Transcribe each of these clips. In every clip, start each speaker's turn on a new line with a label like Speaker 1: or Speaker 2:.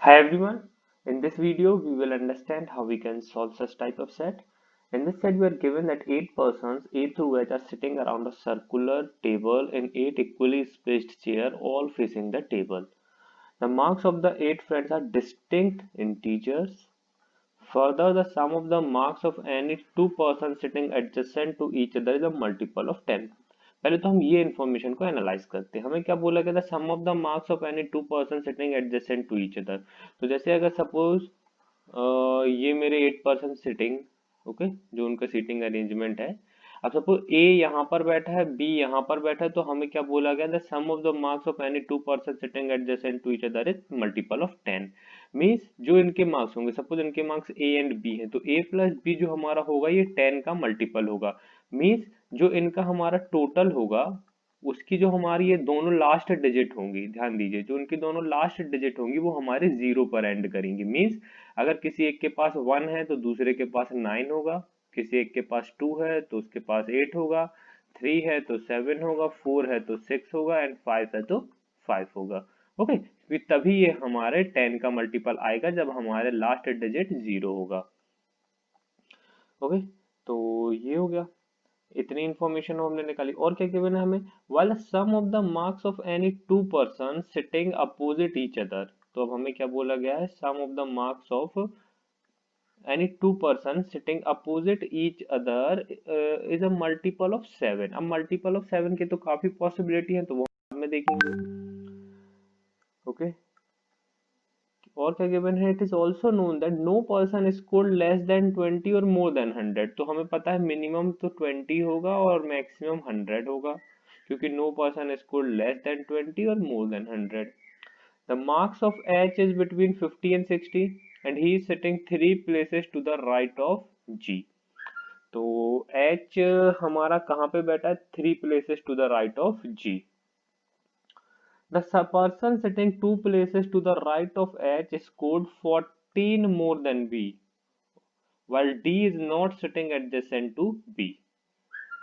Speaker 1: Hi everyone, in this video we will understand how we can solve such type of set. In this set we are given that 8 persons A through H are sitting around a circular table in 8 equally spaced chairs all facing the table. The marks of the 8 friends are distinct integers. Further, the sum of the marks of any two persons sitting adjacent to each other is a multiple of 10. पहले तो हम ये information को analyse करते हैं। हमें क्या बोला गया था, sum of the marks of any two person sitting adjacent to each other. तो जैसे अगर सपोज ये मेरे 8 पर्सन सिटिंग, ओके, जो उनका सीटिंग अरेंजमेंट है। अब सपोज ए यहाँ पर बैठा है, बी यहाँ पर बैठा है, तो हमें क्या बोला गया, the sum of the marks of any two person sitting adjacent to each other is multiple of 10। Means जो इनके मार्क्स होंगे, सपोज इनके मार्क्स ए एंड बी है, तो ए प्लस बी जो हमारा होगा ये 10 का मल्टीपल होगा। मीन्स जो इनका हमारा टोटल होगा उसकी जो हमारी ये दोनों लास्ट डिजिट होंगी, ध्यान दीजिए, जो उनकी दोनों लास्ट डिजिट होंगी वो हमारे जीरो पर एंड करेंगी। मीन्स अगर किसी एक के पास 1 है तो दूसरे के पास 9 होगा, किसी एक के पास 2 है तो उसके पास 8 होगा, 3 है तो 7 होगा, 4 है तो 6 होगा एंड 5 है तो 5 होगा। ओके, फिर तभी ये हमारे 10 का मल्टीपल आएगा जब हमारे लास्ट डिजिट 0 होगा। ओके, तो ये हो गया, इतनी इंफॉर्मेशन हमने निकाली। और क्या गिवन है हमें, while sum of the marks of any two person sitting opposite each other. तो अब हमें क्या बोला गया है, sum of the marks of any two person sitting opposite each other is a multiple of 7। अब मल्टीपल ऑफ 7 की तो काफी पॉसिबिलिटी है, तो वो में देखेंगे। ओके, और क्या गिवन है, it is also known that no person scored less than 20 और मोर देन 100। तो हमें पता है मिनिमम तो 20 होगा और मैक्सिमम 100 होगा, क्योंकि no person scored less than 20 और more than 100। The marks of H is between 50 and 60 and he is sitting 3 places to the right of G. तो एच हमारा कहाँ पे बैठा है, 3 places to the right of G. The person sitting 2 places to the right of H scored 14 more than B, while D is not sitting adjacent to B.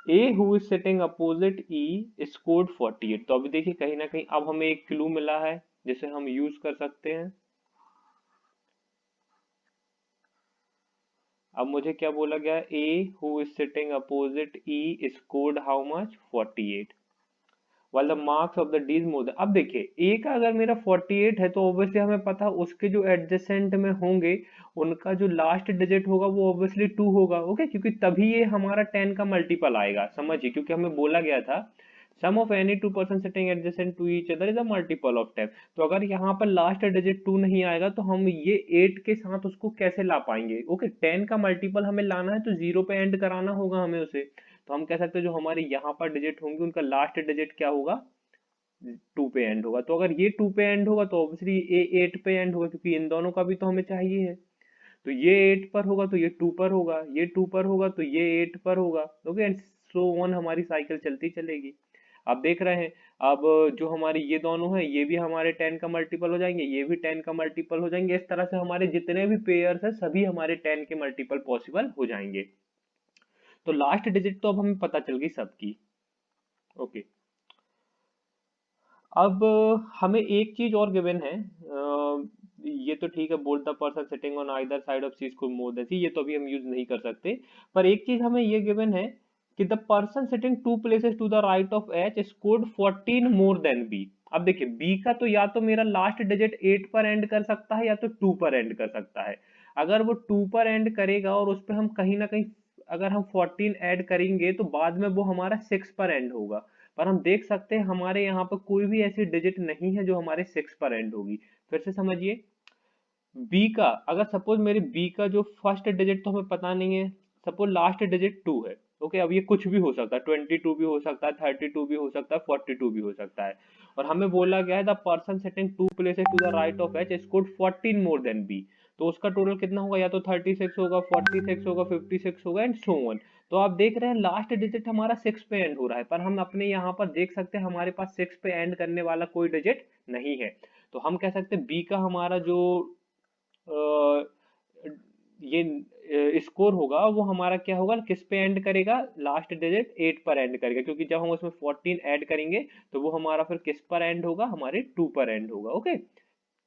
Speaker 1: A who is sitting opposite E scored 48। तो अभी देखिए कहीं ना कहीं अब हमें एक clue मिला है जिसे हम यूज कर सकते हैं। अब मुझे क्या बोला गया, A who is sitting opposite E scored how much, 48, वाल the marks of the D is more than. अब देखिए ए का अगर मेरा 48 है तो ऑब्वियसली हमें पता है उसके जो एडजेसेंट में होंगे उनका जो लास्ट डिजिट होगा वो ऑब्वियसली 2 होगा। ओके, क्योंकि तभी ये हमारा 10 का मल्टीपल आएगा, समझिए, क्योंकि हमें बोला गया था sum of any two person sitting adjacent to each other is a multiple of 10। तो अगर यहाँ पर लास्ट डिजिट 2 नहीं आएगा तो हम ये 8 के साथ उसको कैसे ला पाएंगे। ओके, 10 का मल्टीपल हमें लाना है तो 0 पे एंड कराना होगा हमें उसे। तो हम कह सकते हैं जो हमारे यहाँ पर डिजिट होंगे उनका लास्ट डिजिट क्या होगा, 2 पे एंड होगा। तो अगर ये 2 पे एंड होगा तो ऑब्वियसली ये 8 पे एंड होगा, क्योंकि इन दोनों का भी तो हमें चाहिए है। तो ये 8 पर होगा तो ये 2 पर होगा, ये 2 पर होगा तो ये 8 पर होगा। ओके, एंड सो ऑन हमारी साइकिल चलती चलेगी। आप देख रहे हैं, अब जो हमारे ये दोनों हैं ये भी हमारे 10 का मल्टीपल हो जाएंगे, ये भी 10 का मल्टीपल हो जाएंगे। इस तरह से हमारे जितने भी पेयर्स हैं सभी हमारे 10 के मल्टीपल पॉसिबल हो जाएंगे। तो लास्ट डिजिट तो अब हमें पता चल गई सबकी। ओके, अब हमें एक चीज और गिवन है, ये तो ठीक है, both the person sitting on either side of C score more than C, ये तो अभी हम यूज नहीं कर सकते। पर एक चीज हमें ये गिवन है कि the person sitting 2 places to the right of H scored 14 more than B. अब देखिए बी का तो या तो मेरा लास्ट डिजिट 8 पर एंड कर सकता है या तो 2 पर एंड कर सकता है। अगर वो 2 पर एंड करेगा और उस पर हम कहीं ना कहीं अगर हम 14 ऐड करेंगे तो बाद में वो हमारा 6 पर एंड होगा। पर हम देख सकते हैं हमारे यहाँ पर कोई भी ऐसी डिजिट नहीं है जो हमारे 6 पर एंड होगी। फिर से समझिए, बी का अगर सपोज मेरे बी का जो फर्स्ट डिजिट तो हमें पता नहीं है, सपोज लास्ट डिजिट 2 है। ओके, अब ये कुछ भी हो सकता है, 22 भी हो सकता है, 32 भी हो सकता है, 42 भी हो सकता है। और हमें बोला गया है the person sitting 2 places to the right of H scored 14 more than B. तो उसका टोटल कितना होगा, या तो 36 होगा, 46 होगा, 56 होगा एंड सो ऑन। तो आप देख रहे हैं लास्ट डिजिट हमारा 6 पे एंड हो रहा है, पर हम अपने यहाँ पर देख सकते हैं हमारे पास 6 पे एंड करने वाला कोई डिजिट नहीं है। तो हम कह सकते हैं बी का हमारा जो ये स्कोर होगा वो हमारा क्या होगा, किस पे एंड करेगा, लास्ट डिजिट 8 पर एंड करेगा, क्योंकि जब हम उसमें 14 ऐड करेंगे तो वो हमारा फिर किस पर एंड होगा, हमारे 2 पर एंड होगा। ओके,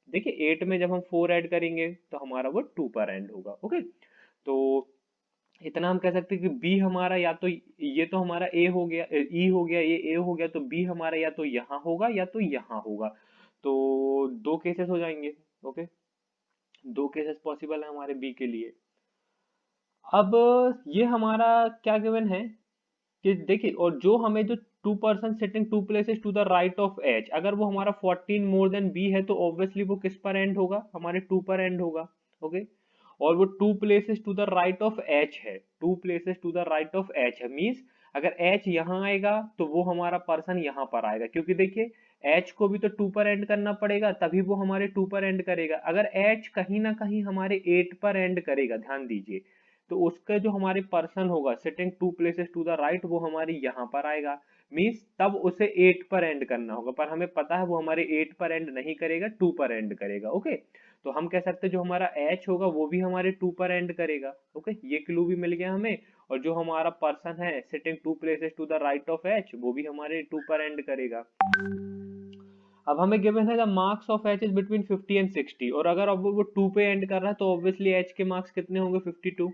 Speaker 1: देखिए 8 में जब हम 4 ऐड करेंगे तो हमारा वो 2 पर एंड होगा। ओके, तो इतना हम कह सकते हैं कि बी हमारा या तो ये तो हमारा ए हो गया, ई हो गया, ये ए हो गया, तो बी हमारा या तो यहाँ होगा या तो यहाँ होगा। तो दो केसेस हो जाएंगे। ओके, दो केसेस पॉसिबल है हमारे बी के लिए। अब ये हमारा क्या गिवन है कि देखिए, और जो हमें जो 2 person sitting 2 places to the right of H, अगर वो हमारा 14 मोर देन बी है तो ऑब्वियसली वो किस पर एंड होगा, हमारे 2 पर एंड होगा। ओके, और वो 2 places to the right of H है, 2 places to the right of H है, मीन्स अगर एच यहाँ आएगा तो वो हमारा पर्सन यहाँ पर आएगा, क्योंकि देखिए एच को भी तो 2 पर एंड करना पड़ेगा तभी वो हमारे 2 पर एंड करेगा। अगर एच कहीं ना कहीं हमारे 8 पर एंड करेगा, ध्यान दीजिए, तो उसका जो हमारे पर्सन होगा sitting 2 places to the right वो हमारे यहाँ पर आएगा, मीन्स तब उसे 8 पर एंड करना होगा, पर हमें पता है वो हमारे 8 पर एंड नहीं करेगा, 2 पर एंड करेगा। ओके, तो हम कह सकते हैं जो हमारा एच होगा वो भी हमारे 2 पर एंड करेगा। ओके, ये क्लू भी मिल गया हमें, और जो हमारा पर्सन है sitting 2 places to the right of H वो भी हमारे 2 पर एंड करेगा। अब हमें गिवन है the marks of H is between 50 and 60, और अगर अब वो 2 पे एंड कर रहा है तो ऑब्वियसली एच के मार्क्स कितने होंगे, 52,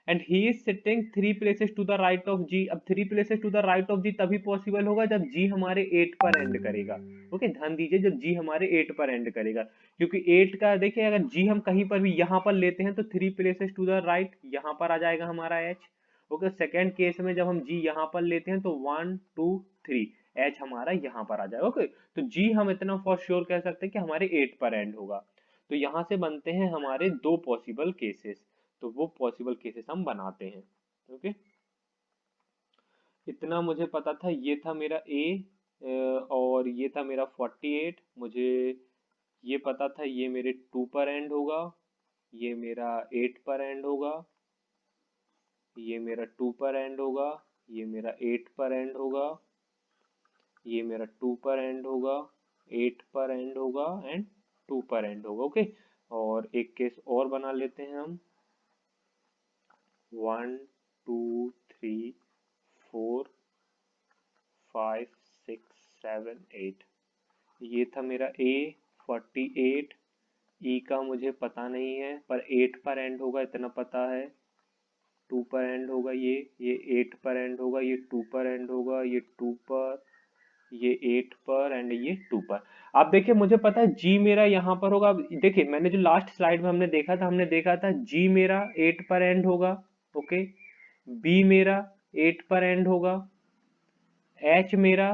Speaker 1: and he is sitting 3 places to the right of G. अब 3 places to the right of G तभी पॉसिबल होगा जब जी हमारे 8 पर एंड करेगा। ओके, ध्यान दीजिए, जब जी हमारे 8 पर एंड करेगा, क्योंकि 8 का देखिए अगर जी हम कहीं पर भी यहाँ पर लेते हैं तो 3 प्लेसेस टू द राइट यहाँ पर आ जाएगा हमारा एच। ओके, सेकेंड केस में जब हम जी यहाँ पर लेते हैं तो 1 2 3 एच हमारा यहाँ पर आ जाएगा। ओके, तो जी हम इतना फॉर श्योर कह सकते हैं कि हमारे 8 पर एंड होगा। तो यहाँ से बनते हैं हमारे दो पॉसिबल केसेस, तो वो पॉसिबल केसेस हम बनाते हैं। ओके, इतना मुझे पता था, ये था मेरा ए, और ये था मेरा 48, मुझे ये पता था ये मेरे 2 पर एंड होगा, ये मेरा 8 पर एंड होगा, ये मेरा 2 पर एंड होगा, ये मेरा 8 पर एंड होगा, ये मेरा 2 पर एंड होगा, 8 पर एंड होगा एंड 2 पर एंड होगा। ओके, और एक केस और बना लेते हैं हम, 1 2 3 4 5 6 7 8, ये था मेरा ए 48, ई का मुझे पता नहीं है पर 8 पर एंड होगा इतना पता है, 2 पर एंड होगा, ये 8 पर एंड होगा, ये 2 पर एंड होगा, ये 2 पर, ये 8 पर एंड ये 2 पर। आप देखिए मुझे पता है जी मेरा यहाँ पर होगा। अब देखिए मैंने जो लास्ट स्लाइड में हमने देखा था, हमने देखा था जी मेरा 8 पर एंड होगा। ओके, बी मेरा 8 पर एंड होगा, एच मेरा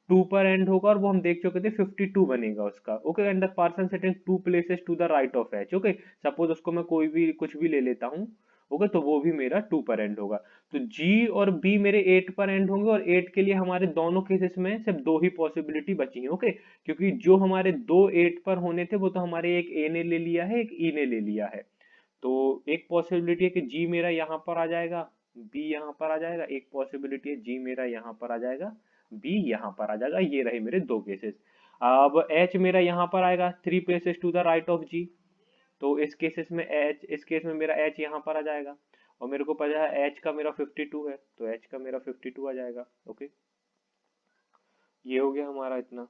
Speaker 1: 2 पर एंड होगा, और वो हम देख चुके थे 52 बनेगा उसका। Okay, and the person sitting 2 places to the right of H. Okay, suppose उसको मैं कोई भी कुछ भी ले लेता हूँ। ओके, तो वो भी मेरा 2 पर एंड होगा। तो जी और बी मेरे 8 पर एंड होंगे, और 8 के लिए हमारे दोनों केसेस में सिर्फ दो ही पॉसिबिलिटी बची है। ओके, क्योंकि जो हमारे दो 8 पर होने थे वो तो हमारे एक ए ने ले लिया है, एक ई ने ले लिया है। तो एक पॉसिबिलिटी है कि जी मेरा यहाँ पर आ जाएगा, बी यहाँ पर आ जाएगा, एक पॉसिबिलिटी है जी मेरा यहाँ पर आ जाएगा, बी यहाँ पर आ जाएगा। ये रहे मेरे दो केसेस। अब एच मेरा यहाँ पर आएगा 3 places to the right of G, तो इस केसेस में एच, इस केस में मेरा एच यहाँ पर आ जाएगा, और मेरे को पता है एच का मेरा 52 है तो एच का मेरा 52 आ जाएगा। ओके, ये हो गया हमारा इतना।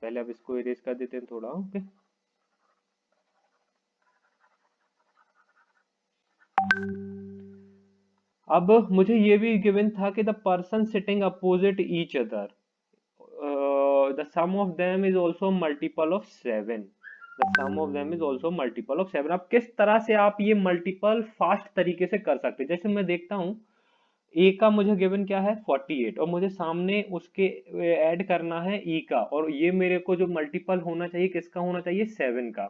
Speaker 1: पहले अब इसको इरेज कर देते हैं थोड़ा। ओके, अब मुझे ये भी गिवन था कि the person sitting opposite each other, the sum of them is also multiple of 7, the sum of them is also multiple of 7। अब किस तरह से आप ये मल्टीपल फास्ट तरीके से कर सकते हैं, जैसे मैं देखता हूँ ए का मुझे गिवन क्या है 48, और मुझे सामने उसके ऐड करना है ई का, और ये मेरे को जो मल्टीपल होना चाहिए किसका होना चाहिए 7 का।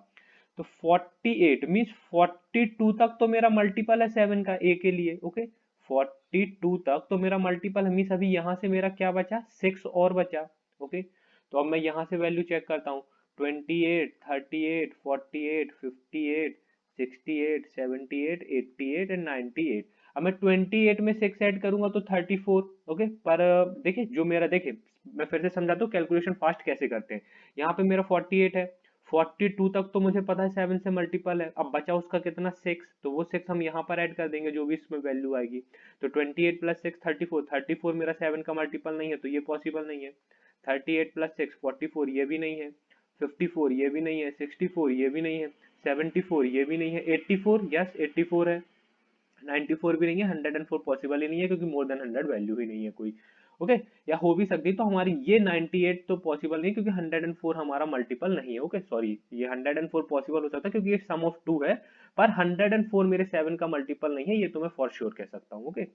Speaker 1: तो 48 मीन्स 42 तक तो मेरा मल्टीपल है 7 का ए के लिए। ओके, 42 तक तो मेरा मल्टीपल है, मीन्स अभी यहाँ से मेरा क्या बचा 6 और बचा। ओके, तो अब मैं यहाँ से वैल्यू चेक करता हूँ, 28 38 48 58 68 78 88 एंड 98। अब मैं 28 में 6 ऐड करूंगा तो 34। ओके, पर देखिए जो मेरा, देखिए मैं फिर से समझाता हूँ कैलकुलेशन फास्ट कैसे करते हैं। यहाँ पे मेरा 48 है, 42 तक तो मुझे पता है 7 से मल्टीपल है, अब बचा उसका कितना 6, तो वो 6 हम यहाँ पर ऐड कर देंगे जो भी इसमें वैल्यू आएगी। तो 28 प्लस 6 34, 34 मेरा 7 का मल्टीपल नहीं है तो ये पॉसिबल नहीं है। 38 प्लस 6 44, ये भी नहीं है। 54 ये भी नहीं है, 64 ये भी नहीं है, 74 ये भी नहीं है, 84 यस 84 है, 94 भी नहीं है, 104 पॉसिबल ही नहीं है क्योंकि मोर देन 100 वैल्यू ही नहीं है कोई। ओके, या हो भी सकती तो हमारी ये 98 तो पॉसिबल नहीं क्योंकि 104 हमारा मल्टीपल नहीं है। ओके सॉरी, ये 104 पॉसिबल हो सकता है क्योंकि ये सम ऑफ 2 है, पर 104 मेरे 7 का मल्टीपल नहीं है, ये तो मैं फॉर श्योर कह सकता हूँ। ओके,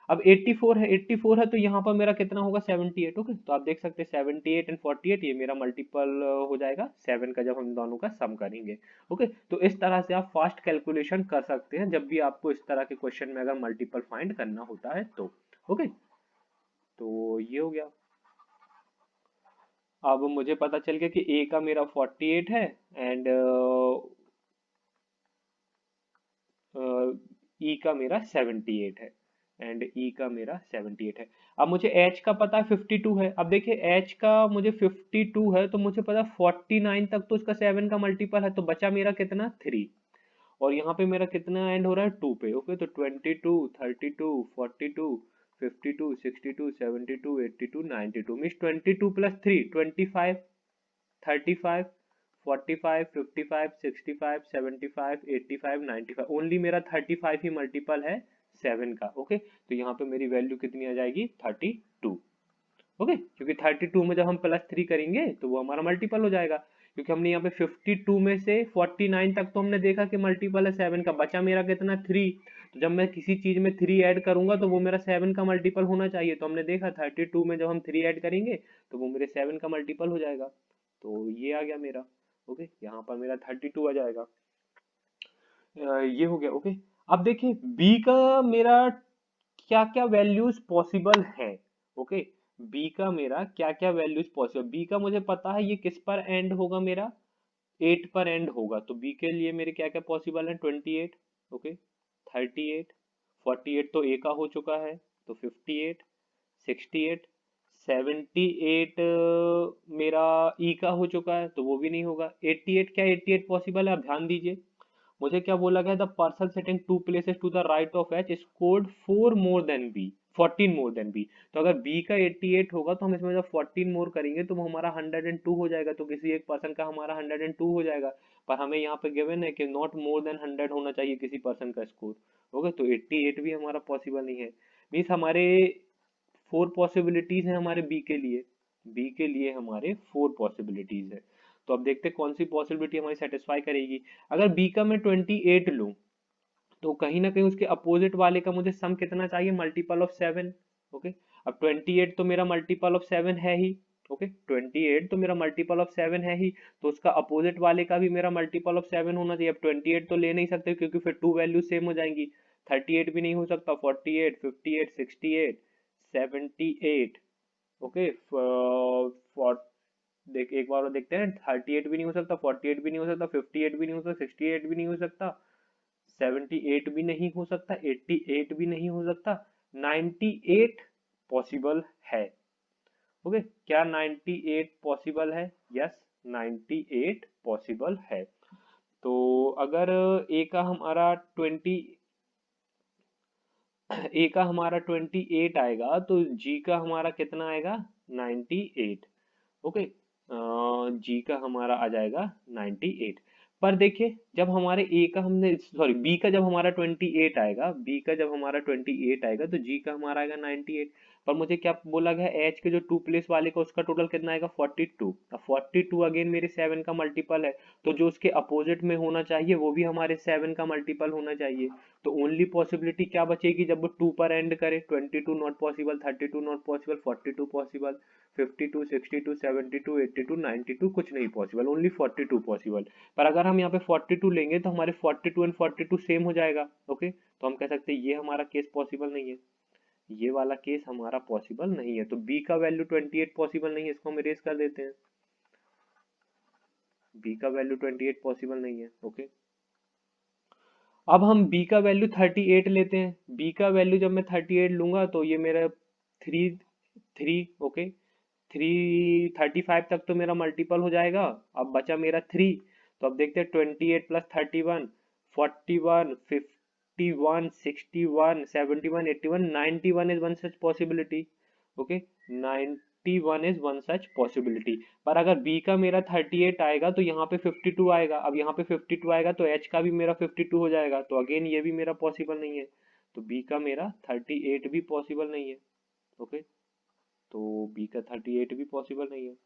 Speaker 1: अब 84 है, 84 है तो यहाँ पर मेरा कितना होगा 78। ओके, तो आप देख सकते हैं 78 एंड 48 ये मेरा मल्टीपल हो जाएगा 7 का जब हम दोनों का सम करेंगे। ओके, तो इस तरह से आप फास्ट कैलकुलेशन कर सकते हैं जब भी आपको इस तरह के क्वेश्चन में अगर मल्टीपल फाइंड करना होता है तो। ओके, तो ये हो गया। अब मुझे पता चल गया कि ए का मेरा 48 है एंड ई का मेरा 78 है, एंड ई का मेरा 78 है। अब मुझे एच का पता है 52 है। अब देखिए एच का मुझे 52 है तो मुझे पता 49 तक तो इसका 7 का मल्टीपल है, तो बचा मेरा कितना 3, और यहाँ पे मेरा कितना एंड हो रहा है 2 पे। ओके, तो 22 32 42 52 62 72 82 92 मीन्स 22 प्लस 3 25 35 45 55 65 75 85 95 ओनली मेरा 35 ही मल्टीपल है 7 का। ओके, तो यहाँ पे मेरी वैल्यू कितनी आ जाएगी 32। ओके, क्योंकि 32 में जब हम +3 करेंगे तो वो हमारा मल्टीपल हो जाएगा, क्योंकि हमने यहाँ पे 52 में से 49 तक तो हमने देखा कि मल्टीपल है 7 का, बचा मेरा कितना 3। तो जब मैं किसी चीज में 3 ऐड करूंगा तो वो मेरा 7 का मल्टीपल होना चाहिए, तो हमने देखा 32 में जब हम 3 ऐड करेंगे तो वो मेरे 7 का मल्टीपल हो जाएगा। तो ये आ गया मेरा। ओके, यहाँ पर मेरा 32 आ जाएगा। ये हो गया। ओके, अब देखिए बी का मेरा क्या क्या वैल्यूज पॉसिबल है। ओके, बी का मेरा क्या क्या वैल्यूज पॉसिबल, बी का मुझे पता है ये किस पर एंड होगा, मेरा 8 पर एंड होगा, तो बी के लिए मेरे क्या क्या पॉसिबल है 28। ओके, 38 48 तो ए का हो चुका है, तो 58 68 78 मेरा ई का हो चुका है तो वो भी नहीं होगा। 88 क्या 88 पॉसिबल है, आप ध्यान दीजिए मुझे क्या बोला गया, the person sitting two places to the right of H scored 4 more than B 14 more than B. तो अगर बी का 88 होगा तो हम इसमें जब 14 मोर करेंगे तो वो हमारा 102 हो जाएगा, तो किसी एक पर्सन का हमारा 102 हो जाएगा। पर हमें यहाँ पे गिवन है कि नॉट मोर देन 100 होना चाहिए किसी पर्सन का स्कोर। ओके, तो 88 भी हमारा पॉसिबल नहीं है। मीन्स हमारे 4 पॉसिबिलिटीज हैं हमारे बी के लिए, बी के लिए हमारे 4 पॉसिबिलिटीज है। तो अब देखते हैं कौन सी पॉसिबिलिटी हमारी सेटिस्फाई करेगी। अगर बी का मैं 28 लूं तो कहीं ना कहीं उसके अपोजिट वाले का मुझे सम कितना चाहिए, मल्टीपल ऑफ 7। ओके, अब 28 तो मेरा मल्टीपल ऑफ 7 है ही। ओके, 28 तो मेरा मल्टीपल ऑफ 7 है ही, तो उसका अपोजिट वाले का भी मेरा मल्टीपल ऑफ 7 होना चाहिए। अब 28 तो ले नहीं सकते क्योंकि फिर 2 वैल्यू सेम हो जाएंगी। 38 भी नहीं हो सकता, 48 58 68 78। ओके, देख एक बार और देखते हैं, 38 भी नहीं हो सकता, 48 भी नहीं हो सकता, 58 भी नहीं हो सकता, 68 भी नहीं हो सकता, 78 भी नहीं हो सकता, 88 भी नहीं हो सकता, 98 पॉसिबल है। ओके, क्या 98 पॉसिबल है, यस 98 पॉसिबल है। तो अगर ए का हमारा 20 ए का हमारा 28 आएगा तो जी का हमारा कितना आएगा 98। ओके, जी का हमारा आ जाएगा 98। पर देखिए जब हमारे ए का हमने सॉरी बी का जब हमारा 28 आएगा, बी का जब हमारा 28 आएगा तो जी का हमारा आएगा 98। पर मुझे क्या बोला गया, एच के जो 2 प्लेस वाले का उसका टोटल कितना आएगा 42। अब 42 अगेन मेरे 7 का मल्टीपल है, तो जो उसके अपोजिट में होना चाहिए वो भी हमारे 7 का मल्टीपल होना चाहिए। तो ओनली पॉसिबिलिटी क्या बचेगी जब वो 2 पर एंड करे, 22 not possible, 32 not possible, 42 possible, 52 62 72 82 92 कुछ नहीं पॉसिबल, ओनली 42 पॉसिबल। पर अगर हम यहाँ पे 42 लेंगे तो हमारे 42 एंड 42 सेम हो जाएगा। ओके, तो हम कह सकते हैं ये हमारा केस पॉसिबल नहीं है, ये वाला केस हमारा पॉसिबल नहीं है। तो बी का वैल्यू 28 पॉसिबल नहीं है, इसको हम इरेज कर देते हैं, बी का वैल्यू 28 पॉसिबल नहीं है। ओके, अब हम b का वैल्यू 38 लेते हैं। b का वैल्यू जब मैं 38 लूंगा तो ये मेरा 3 3 ओके 335 तक तो मेरा मल्टीपल हो जाएगा। अब बचा मेरा 3, तो अब देखते हैं 28 plus 31 41 51 61 71 81 91 is one such possibility. Okay, 51 is one such possibility. पर अगर बी का मेरा 38 आएगा तो यहाँ पे 52 आएगा। अब यहाँ पे 52 आएगा तो एच का भी मेरा 52 हो जाएगा, तो अगेन ये भी मेरा पॉसिबल नहीं है। तो बी का मेरा 38 भी पॉसिबल नहीं है। ओके, तो बी का 38 भी पॉसिबल नहीं है।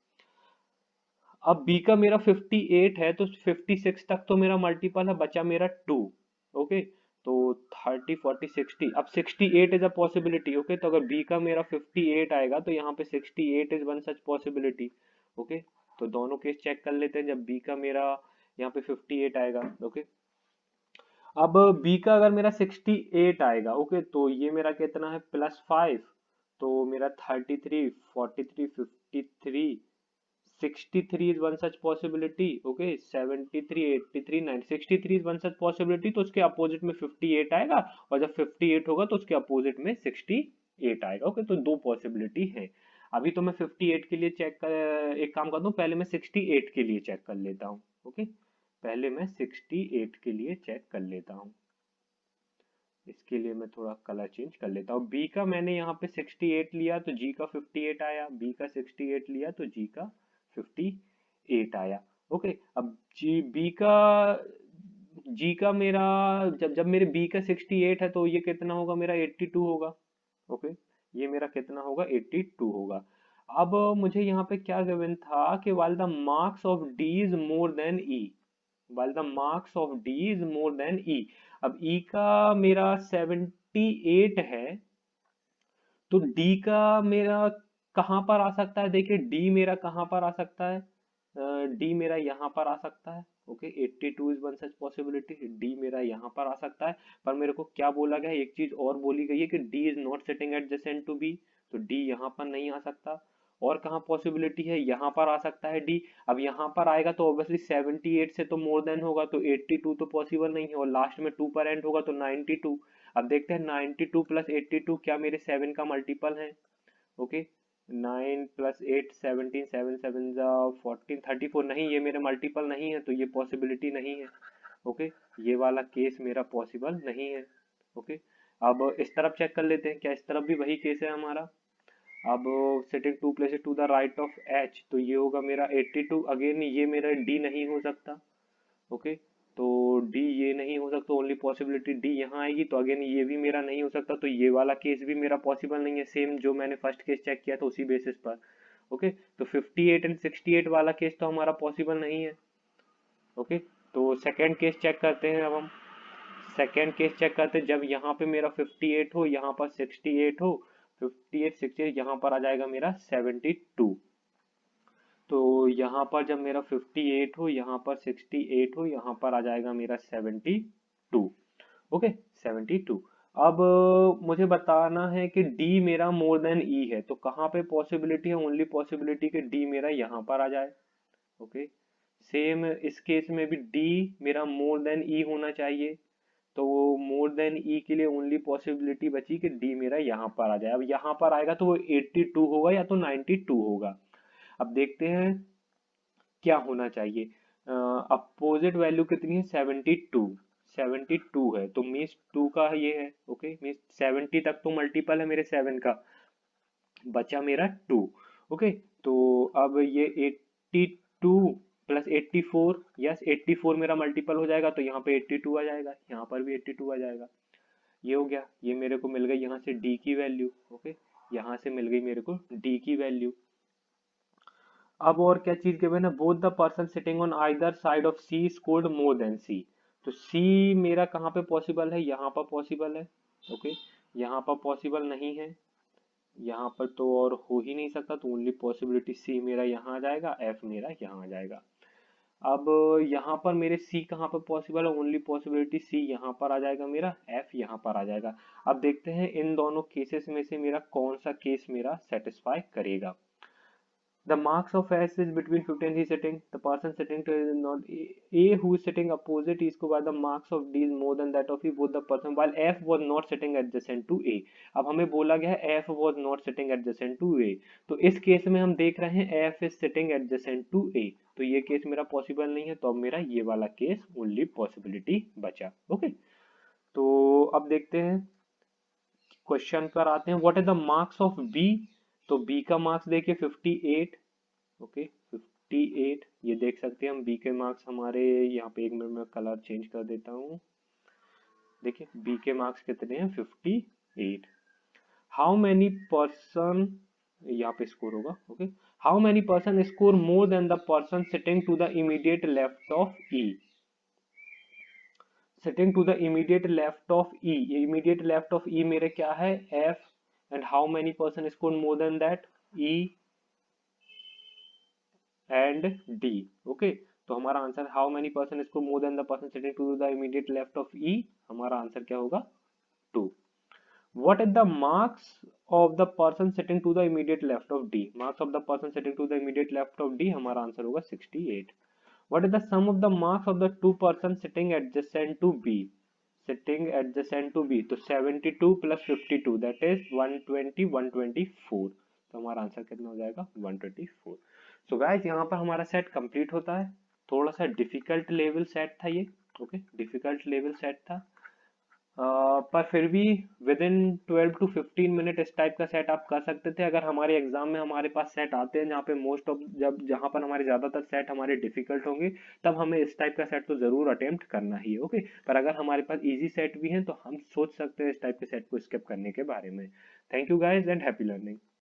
Speaker 1: अब बी का मेरा 58 है तो 56 तक तो मेरा मल्टीपल है, बचा मेरा 2। ओके, तो 30 40 60, अब 68 इज अ पॉसिबिलिटी। ओके, तो अगर बी का मेरा 58 आएगा तो यहाँ पे 68 is one such possibility. Okay, तो दोनों केस चेक कर लेते हैं जब बी का मेरा यहाँ पे 58 आएगा। ओके, अब बी का अगर मेरा 68 आएगा, ओके, तो ये मेरा कितना है, +5, तो मेरा 33 43 53 63 is one such possibility. Okay, 73 83 9 63 is one such possibility, तो उसके अपोजिट में 58 आएगा, और जब 58 होगा तो उसके अपोजिट में 68 आएगा। ओके, तो दो पॉसिबिलिटी है। अभी तो मैं 58 के लिए चेक कर, एक काम करता हूँ, पहले मैं 68 के लिए चेक कर लेता हूँ। ओके, पहले मैं 68 के लिए चेक कर लेता हूँ। इसके लिए मैं थोड़ा कलर चेंज कर लेता हूँ। बी का मैंने यहाँ पे 68 लिया तो जी का 58 आया, बी का 68 लिया तो जी का 58 आया। ओके, अब जी का मेरा, जब जब मेरे बी का 68 है तो ये कितना होगा, मेरा 82 होगा। ओके, ये मेरा कितना होगा, 82 होगा। अब मुझे यहाँ पे क्या गिवन था कि while the marks of D is more than E, while the marks of D is more than E। अब E का मेरा 78 है, तो D का मेरा कहाँ पर आ सकता है, देखिए D मेरा कहाँ पर आ सकता है, D मेरा यहाँ पर आ सकता है। Okay, 82 is one such possibility, D मेरा यहाँ पर आ सकता है। पर मेरे को क्या बोला गया है, एक चीज और बोली गई है कि D is not sitting adjacent to B, तो D यहाँ पर नहीं आ सकता। और कहाँ पॉसिबिलिटी है, यहाँ पर आ सकता है D। अब यहाँ पर आएगा तो ऑब्वियसली 78 से तो मोर देन होगा, तो 82 तो पॉसिबल नहीं है, और लास्ट में 2 पर एंड होगा तो 92। अब देखते हैं 92 प्लस 82 क्या मेरे 7 का मल्टीपल है। ओके, 9 प्लस 8 17, 7 7 14 34, नहीं ये मेरे मल्टीपल नहीं है, तो ये पॉसिबिलिटी नहीं है। ओके, ये वाला केस मेरा पॉसिबल नहीं है। ओके, अब इस तरफ चेक कर लेते हैं, क्या इस तरफ भी वही केस है हमारा। अब sitting two places to the right of H, तो ये होगा मेरा 82। अगेन ये मेरा डी नहीं हो सकता। ओके, तो डी ये नहीं हो सकता, ओनली पॉसिबिलिटी डी यहाँ आएगी, तो अगेन ये भी मेरा नहीं हो सकता, तो ये वाला केस भी मेरा पॉसिबल नहीं है, सेम जो मैंने फर्स्ट केस चेक किया था उसी बेसिस पर। ओके, तो 58 एंड 68 वाला केस तो हमारा पॉसिबल नहीं है। ओके, तो सेकेंड केस चेक करते हैं। अब हम सेकेंड केस चेक करते हैं, जब यहाँ पे मेरा 58 हो, यहाँ पर 68 हो, 58 68 यहाँ पर आ जाएगा मेरा 72। तो यहाँ पर जब मेरा 58 हो, यहाँ पर 68 हो, यहाँ पर आ जाएगा मेरा 72। ओके, 72। अब मुझे बताना है कि D मेरा मोर देन E है, तो कहाँ पे पॉसिबिलिटी है, ओनली पॉसिबिलिटी कि D मेरा यहाँ पर आ जाए। ओके, सेम इस केस में भी D मेरा मोर देन E होना चाहिए, तो मोर देन E के लिए ओनली पॉसिबिलिटी बची कि D मेरा यहाँ पर आ जाए। अब यहाँ पर आएगा तो वो 82 होगा या तो 92 होगा। अब देखते हैं क्या होना चाहिए। अपोजिट वैल्यू कितनी है, 72। 72 है तो मीन्स 2 का ये है। ओके, मीन्स 70 तक तो मल्टीपल है मेरे 7 का, बचा मेरा 2। ओके, तो अब ये 82 प्लस 84, यस 84 मेरा मल्टीपल हो जाएगा, तो यहाँ पे 82 आ जाएगा, यहाँ पर भी 82 आ जाएगा। ये हो गया, ये मेरे को मिल गई यहाँ से डी की वैल्यू। ओके, यहाँ से मिल गई मेरे को डी की वैल्यू। अब और क्या चीज गिवन है, both the person sitting on either side of C scored more than C. तो सी मेरा कहाँ पे पॉसिबल है, यहाँ पर पॉसिबल है। ओके, यहाँ पर पॉसिबल नहीं है, यहाँ पर तो और हो ही नहीं सकता, तो ओनली पॉसिबिलिटी सी मेरा यहाँ आ जाएगा, एफ मेरा यहाँ आ जाएगा। अब यहाँ पर मेरे सी कहाँ पर पॉसिबल है, ओनली पॉसिबिलिटी सी यहाँ पर आ जाएगा मेरा, एफ यहाँ पर आ जाएगा। अब देखते हैं इन दोनों केसेस में से मेरा कौन सा केस मेरा सेटिस्फाई करेगा। The marks of S is between 50 and he sitting. The person sitting to is not A who is sitting opposite is को by the marks of D is more than that of E both the person while F was not sitting adjacent to A। अब हमें बोला गया है F was not sitting adjacent to A, तो इस case में हम देख रहे हैं F is sitting adjacent to A, तो ये केस मेरा पॉसिबल नहीं है, तो अब मेरा ये वाला केस ओनली पॉसिबिलिटी बचा। ओके, तो अब देखते हैं क्वेश्चन पर आते हैं, what is the marks of B. तो बी का मार्क्स देखिए 58, ओके 58, ये देख सकते हैं हम बी के मार्क्स हमारे यहाँ पे। एक मिनट में कलर चेंज कर देता हूँ। देखिए बी के मार्क्स कितने हैं, 58। हाउ मैनी पर्सन, यहाँ पे स्कोर होगा, okay. How many person score more than the person sitting to the immediate left of E. Sitting to the immediate left of E, immediate left of E मेरे क्या है, F, and how many person score more than that, E and D, okay. तो हमारा answer how many person score more than the person sitting to the immediate left of E, हमारा answer क्या होगा, 2। What is the marks of the person sitting to the immediate left of D? Marks of the person sitting to the immediate left of D, हमारा answer होगा 68। What is the sum of the marks of the two persons sitting adjacent to B? Sitting adjacent to B, तो 72 plus 52 that is 120, 124। तो हमारा answer कितना हो जाएगा, 124। So guys, यहाँ पर हमारा सेट कंप्लीट होता है। थोड़ा सा डिफिकल्ट लेवल सेट था ये, ओके, डिफिकल्ट लेवल सेट था। पर फिर भी विद इन 12 to 15 मिनट इस टाइप का सेट आप कर सकते थे। अगर हमारे एग्जाम में हमारे पास सेट आते हैं जहाँ पे मोस्ट ऑफ, जब जहाँ पर हमारे ज्यादातर सेट हमारे डिफिकल्ट होंगे, तब हमें इस टाइप का सेट तो जरूर अटेम्प्ट करना ही है, ओके। पर अगर हमारे पास इजी सेट भी हैं तो हम सोच सकते हैं इस टाइप के सेट को स्किप करने के बारे में। Thank you guys and happy learning.